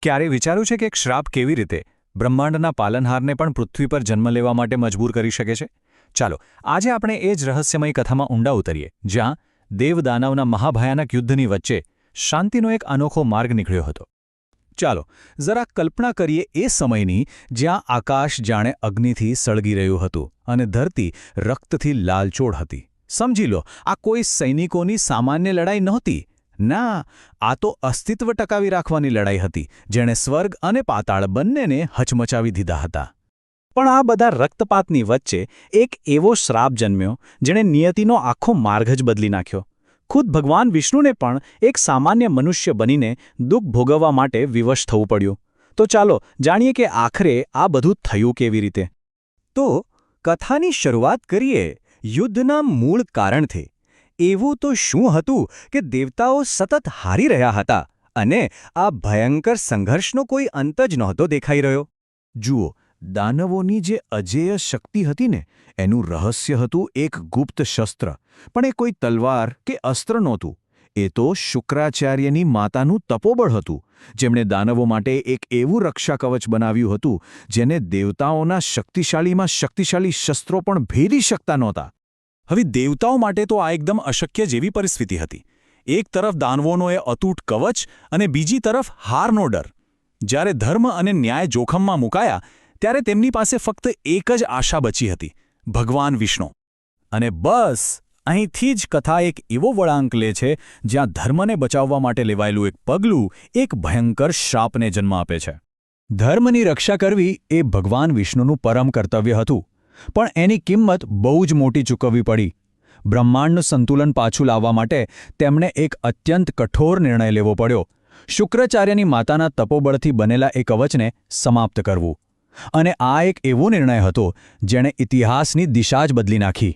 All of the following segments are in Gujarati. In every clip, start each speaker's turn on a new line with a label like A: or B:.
A: ક્યારે વિચાર્યું છે કે એક શ્રાપ કેવી રીતે બ્રહ્માંડના પાલનહારને પણ પૃથ્વી પર જન્મ લેવા માટે મજબૂર કરી શકે છે? ચાલો આજે આપણે એ જ રહસ્યમય કથામાં ઊંડા ઉતરીએ, જ્યાં દેવદાનવના મહાભયાનક યુદ્ધની વચ્ચે શાંતિનો એક અનોખો માર્ગ નીકળ્યો હતો. ચાલો જરા કલ્પના કરીએ એ સમયની, જ્યાં આકાશ જાણે અગ્નિથી સળગી રહ્યું હતું અને ધરતી રક્તથી લાલચોળ હતી. સમજી લો, આ કોઈ સૈનિકોની સામાન્ય લડાઈ નહોતી. ના, આ તો અસ્તિત્વ ટકાવી રાખવાની લડાઈ હતી, જેણે સ્વર્ગ અને પાતાળ બંનેને હચમચાવી દીધા હતા. પણ આ બધા રક્તપાતની વચ્ચે એક એવો શ્રાપ જન્મ્યો, જેણે નિયતિનો આખો માર્ગ જ બદલી નાખ્યો. ખુદ ભગવાન વિષ્ણુને પણ એક સામાન્ય મનુષ્ય બનીને દુઃખ ભોગવવા માટે વિવશ થવું પડ્યું. તો ચાલો જાણીએ કે આખરે આ બધું થયું કેવી રીતે. તો કથાની શરૂઆત કરીએ યુદ્ધના મૂળ કારણથી. એવું તો શું હતું કે દેવતાઓ સતત હારી રહ્યા હતા અને આ ભયંકર સંઘર્ષનો કોઈ અંત જ નહોતો દેખાઈ રહ્યો. જુઓ, દાનવોની જે અજેય શક્તિ હતી ને, એનું રહસ્ય હતું એક ગુપ્ત શસ્ત્ર. પણ એ કોઈ તલવાર કે અસ્ત્ર નહોતું. એ તો શુક્રાચાર્યની માતાનું તપોબળ હતું, જેમણે દાનવો માટે એક એવું રક્ષા કવચ બનાવ્યું હતું જેને દેવતાઓના શક્તિશાળીમાં શક્તિશાળી શસ્ત્રો પણ ભેદી શકતા નહોતા. હવે દેવતાઓ માટે તો આ એકદમ અશક્ય જેવી પરિસ્થિતિ હતી. એક તરફ દાનવોનો એ અતૂટ કવચ અને બીજી તરફ હારનો ડર. જ્યારે ધર્મ અને ન્યાય જોખમમાં મુકાયા, ત્યારે તેમની પાસે ફક્ત એક જ આશા બચી હતી: ભગવાન વિષ્ણુ. અને બસ અહીંથી જ કથા એક એવો વળાંક લે છે, જ્યાં ધર્મને બચાવવા માટે લેવાયેલું એક પગલું એક ભયંકર શાપને જન્મ આપે છે. ધર્મની રક્ષા કરવી એ ભગવાન વિષ્ણુનું પરમ કર્તવ્ય હતું, પણ એની કિંમત બહુ જ મોટી ચૂકવવી પડી. બ્રહ્માંડનું સંતુલન પાછું લાવવા માટે તેમણે એક અત્યંત કઠોર નિર્ણય લેવો પડ્યો: શુક્રાચાર્યની માતાના તપોબળથી બનેલા એ કવચને સમાપ્ત કરવું. અને આ એક એવો નિર્ણય હતો જેણે ઇતિહાસની દિશા જ બદલી નાખી.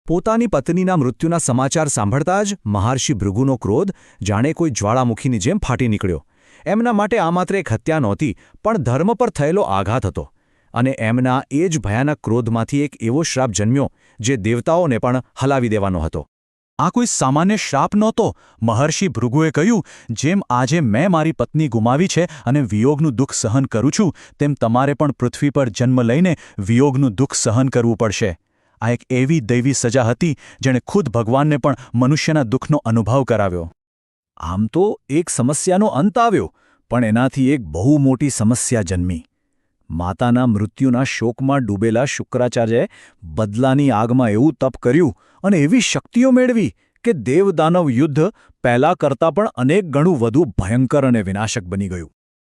A: પોતાની પત્નીના મૃત્યુના સમાચાર સાંભળતા જ મહર્ષિ ભૃગુનો ક્રોધ જાણે કોઈ જ્વાળામુખીની જેમ ફાટી નીકળ્યો. એમના માટે આ માત્ર એક હત્યા નહોતી, પણ ધર્મ પર થયેલો આઘાત હતો. અને એમના એ જ ભયાનક ક્રોધમાંથી એક એવો શ્રાપ જન્મ્યો જે દેવતાઓને પણ હલાવી દેવાનો હતો. આ કોઈ સામાન્ય શ્રાપ નહોતો. મહર્ષિ ભૃગુએ કહ્યું, જેમ આજે મેં મારી પત્ની ગુમાવી છે અને વિયોગનું દુઃખ સહન કરું છું, તેમ તમારે પણ પૃથ્વી પર જન્મ લઈને વિયોગનું દુઃખ સહન કરવું પડશે. આ એક એવી દૈવી સજા હતી જેણે ખુદ ભગવાનને પણ મનુષ્યના દુઃખનો અનુભવ કરાવ્યો. આમ તો એક સમસ્યાનો અંત આવ્યો, પણ એનાથી એક બહુ મોટી સમસ્યા જન્મી. માતાના મૃત્યુના શોકમાં ડૂબેલા શુક્રાચાર્યએ બદલાની આગમાં એવું તપ કર્યું અને એવી શક્તિઓ મેળવી કે દેવદાનવ યુદ્ધ પહેલાં કરતાં પણ અનેક ગણું વધુ ભયંકર અને વિનાશક બની ગયું.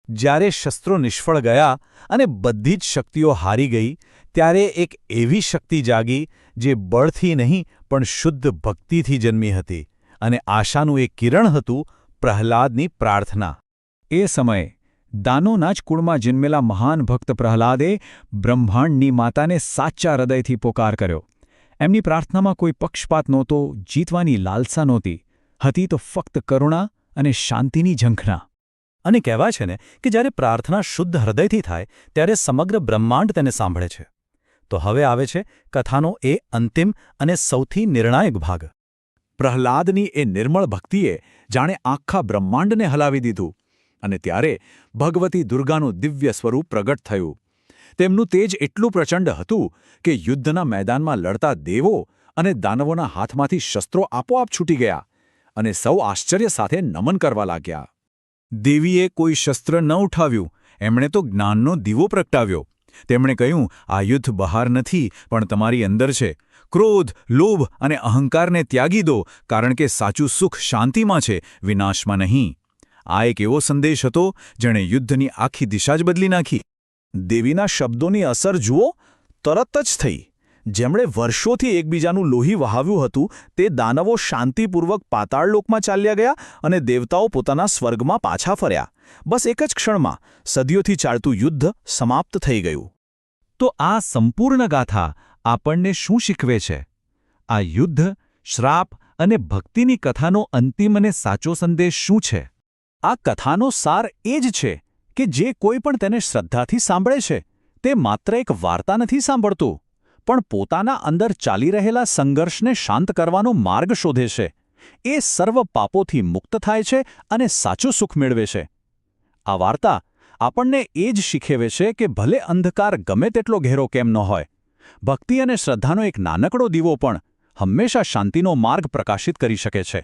A: જ્યારે શસ્ત્રો નિષ્ફળ ગયા અને બધી જ શક્તિઓ હારી ગઈ, ત્યારે એક એવી શક્તિ જાગી જે બળથી નહીં પણ શુદ્ધ ભક્તિથી જન્મી હતી. અને આશાનું એક કિરણ હતું: પ્રહલાદની પ્રાર્થના. એ સમયે દાનોના જ કુળમાં જન્મેલા મહાન ભક્ત પ્રહલાદે બ્રહ્માંડની માતાને સાચા હૃદયથી પોકાર કર્યો. એમની પ્રાર્થનામાં કોઈ પક્ષપાત નહોતો, જીતવાની લાલસા નહોતી. હતી તો ફક્ત કરુણા અને શાંતિની ઝંખના. અને કહેવાય છે ને કે જ્યારે પ્રાર્થના શુદ્ધ હૃદયથી થાય, ત્યારે સમગ્ર બ્રહ્માંડ તેને સાંભળે છે. તો હવે આવે છે કથાનો એ અંતિમ અને સૌથી નિર્ણાયક ભાગ. પ્રહલાદની એ નિર્મળ ભક્તિએ જાણે આખા બ્રહ્માંડને હલાવી દીધું. અને ત્યારે ભગવતી દુર્ગાનું દિવ્ય સ્વરૂપ પ્રગટ થયું. તેમનું તેજ એટલું પ્રચંડ હતું કે યુદ્ધના મેદાનમાં લડતા દેવો અને દાનવોના હાથમાંથી શસ્ત્રો આપોઆપ છૂટી ગયા અને સૌ આશ્ચર્ય સાથે નમન કરવા લાગ્યા. દેવીએ કોઈ શસ્ત્ર ન ઉઠાવ્યું, એમણે તો જ્ઞાનનો દીવો પ્રગટાવ્યો. તેમણે કહ્યું, આ યુદ્ધ બહાર નથી પણ તમારી અંદર છે. ક્રોધ, લોભ અને અહંકારને ત્યાગી દો, કારણ કે સાચું સુખ શાંતિમાં છે, વિનાશમાં નહીં. આ એક એવો સંદેશ હતો જેણે યુદ્ધની આખી દિશા જ બદલી નાખી. દેવીના શબ્દોની અસર જુઓ, તરત જ થઈ. જેમણે વર્ષોથી એકબીજાનું લોહી વહાવ્યું હતું, તે દાનવો શાંતિપૂર્વક પાતાળલોકમાં ચાલ્યા ગયા અને દેવતાઓ પોતાના સ્વર્ગમાં પાછા ફર્યા. બસ એક જ ક્ષણમાં સદીઓથી ચાલતું યુદ્ધ સમાપ્ત થઈ ગયું. તો આ સંપૂર્ણ ગાથા આપણને શું શીખવે છે? આ યુદ્ધ, શ્રાપ અને ભક્તિની કથાનો અંતિમ અને સાચો સંદેશ શું છે? આ કથાનો સાર એ જ છે કે જે કોઈ પણ તેને શ્રદ્ધાથી સાંભળે છે, તે માત્ર એક વાર્તા નથી સાંભળતું, પણ પોતાના અંદર ચાલી રહેલા સંઘર્ષને શાંત કરવાનો માર્ગ શોધે છે. એ સર્વ પાપોથી મુક્ત થાય છે અને સાચું સુખ મેળવે છે. આ વાર્તા આપણને એ જ શીખવે છે કે ભલે અંધકાર ગમે તેટલો ઘેરો કેમ ન હોય, ભક્તિ અને શ્રદ્ધાનો એક નાનકડો દીવો પણ હંમેશા શાંતિનો માર્ગ પ્રકાશિત કરી શકે છે.